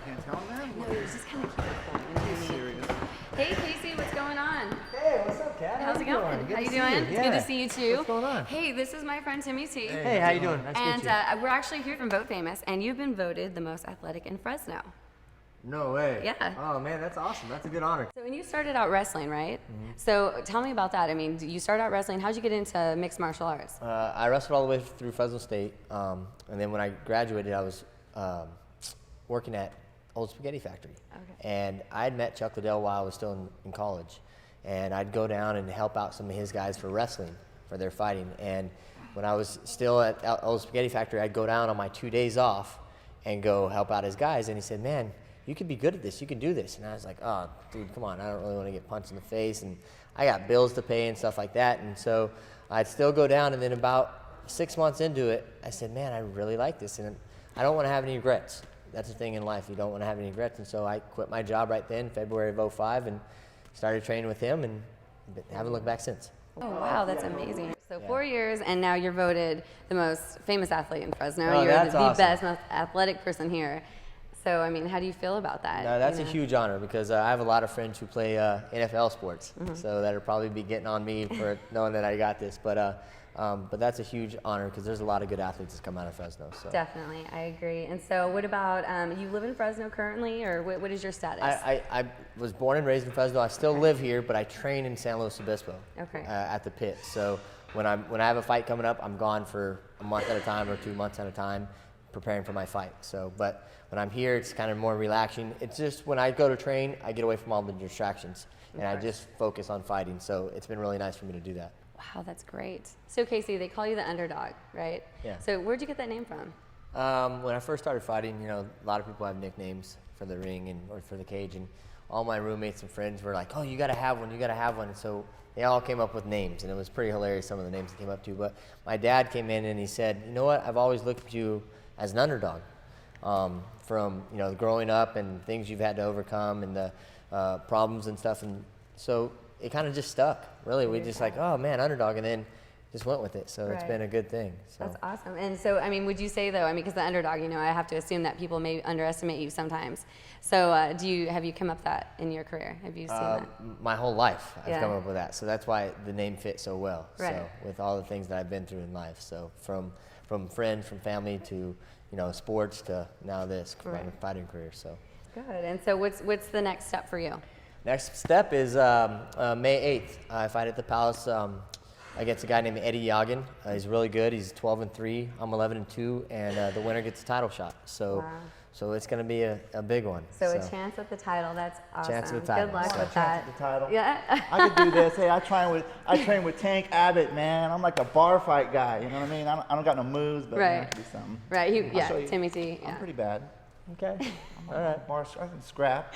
can't tell, man. No, it was just kind of keep recording. Serious. Hey, Casey, what's going on? Hey, what's up, Kat? How's it going? Good How you to doing? see It's Yeah. good to see you too. What's going on? Hey, this is my friend Timmy T. Hey, how you doing? Nice to And meet you. we're actually here from Vote Famous, and you've been voted the most athletic in Fresno. No way. Yeah. Oh man, that's awesome. That's a good honor. So, and you started out wrestling, right? Mm-hmm. So, tell me about that. I mean, you started out wrestling. How'd you get into mixed martial arts? I wrestled all the way through Fresno State, and then when I graduated, I was working at Old Spaghetti Factory. Okay. And I had met Chuck Liddell while I was still in college, and I'd go down and help out some of his guys for wrestling, for their fighting. And when I was still at Old Spaghetti Factory, I'd go down on my 2 days off and go help out his guys. And he said, "Man, you could be good at this. You can do this." And I was like, "Oh, dude, come on. I don't really want to get punched in the face. And I got bills to pay and stuff like that." And so I'd still go down. And then about 6 months into it, I said, "Man, I really like this. And I don't want to have any regrets." That's the thing in life. You don't want to have any regrets. And so I quit my job right then, February of '05, and started training with him and haven't looked back since. Oh, wow, that's amazing. So Yeah. 4 years, and now you're voted the most famous athlete in Fresno. Oh, You're that's the awesome. best, most athletic person here. So, I mean, how do you feel about that? No, that's you a know? huge honor because I have a lot of friends who play NFL sports, Mm-hmm. so that'll probably be getting on me for knowing that I got this. But that's a huge honor because there's a lot of good athletes that come out of Fresno. So Definitely, I agree. And so, what about you live in Fresno currently, or what is your status? I was born and raised in Fresno. I still live here, but I train in San Luis Obispo Okay. at the pit. So when I have a fight coming up, I'm gone for a month at a time or 2 months at a time, preparing for my fight. So, but when I'm here, it's kind of more relaxing. It's just when I go to train, I get away from all the distractions, and I just focus on fighting. So it's been really nice for me to do that. Wow, that's great. So, Casey, they call you the underdog, right? Yeah. So, where'd you get that name from? When I first started fighting, a lot of people have nicknames for the ring or for the cage, and all my roommates and friends were like, "Oh, you gotta have one, you gotta have one." And so they all came up with names, and it was pretty hilarious, some of the names they came up to. But my dad came in and he said, "You know what? I've always looked at you as an underdog, from growing up and things you've had to overcome and the problems and stuff." And so it kind of just stuck. Really, we just like, "Oh man, underdog," and then just went with it. So it's been a good thing. So. That's awesome. And so, I mean, would you say though, I mean, because the underdog, I have to assume that people may underestimate you sometimes. So, have you come up with that in your career? Have you seen that? My whole life, I've come Yeah. up with that. So that's why the name fits so well. Right. So with all the things that I've been through in life. So from friends, from family to sports to now this my fighting career. So. Good. And so, what's the next step for you? Next step is May 8th. I fight at the Palace against a guy named Eddie Yagan. He's really good. He's 12-3. I'm 11-2, and the winner gets a title shot. So, Wow. so it's going to be a big one. So, a chance at the title. That's awesome. Chance at the title, Good luck so. with that. The title. Yeah. I could do this. Hey, I train with Tank Abbott, man. I'm like a bar fight guy. You know what I mean? I don't got no moves, but man, I Right. can do something. Right. I'll show you. Timmy T. Yeah. I'm pretty bad. Okay. I'm all right. I can scrap.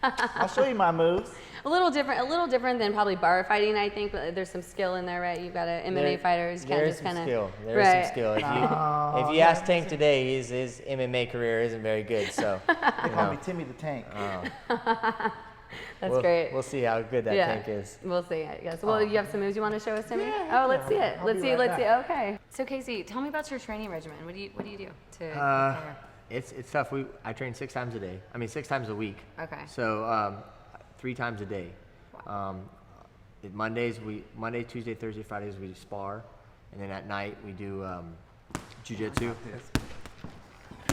I'll show you my moves. A little different than probably bar fighting, I think. But there's some skill in there, right? You've got a MMA fighters. There is some skill. There is some skill. If you ask Tank today, his MMA career isn't very good. So They call me Timmy the Tank. That's great. We'll see how good that Tank is. We'll see, I guess. Well, you have some moves you want to show us, Timmy? Yeah, Oh, let's see it. I'll Let's be see. right Let's see. back. Okay. So, Casey, tell me about your training regimen. What do you do to prepare? It's tough. I train 6 times a day. I mean, 6 times a week. Okay. So 3 times a day. Monday, Tuesday, Thursday, Fridays we spar, and then at night we do jiu-jitsu.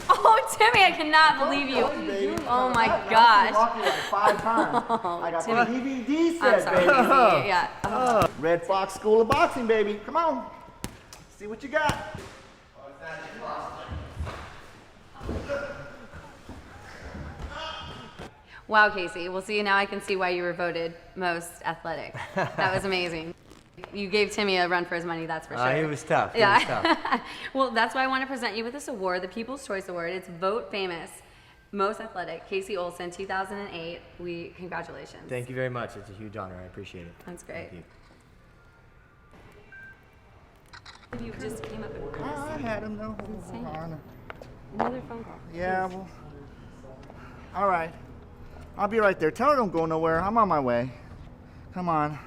Oh, Timmy, I cannot believe you. Oh my gosh. I've seen you like 5 times. I got Timmy. what DVD I'm said, sorry, baby. Casey. Yeah. Red Fox School of Boxing, baby. Come on. See what you got. Wow, Casey. Well, see, now I can see why you were voted most athletic. That was amazing. You gave Timmy a run for his money, that's for sure. He was tough. He Yeah. was tough. Well, that's why I want to present you with this award, the People's Choice Award. It's Vote Famous Most Athletic Casey Olson, 2008. Congratulations. Thank you very much. It's a huge honor. I appreciate it. That's great. Thank you. You just came up and I had him, no. insane. Hold on. Another phone call. Yeah, well. All right. I'll be right there. Tell her don't go nowhere. I'm on my way. Come on.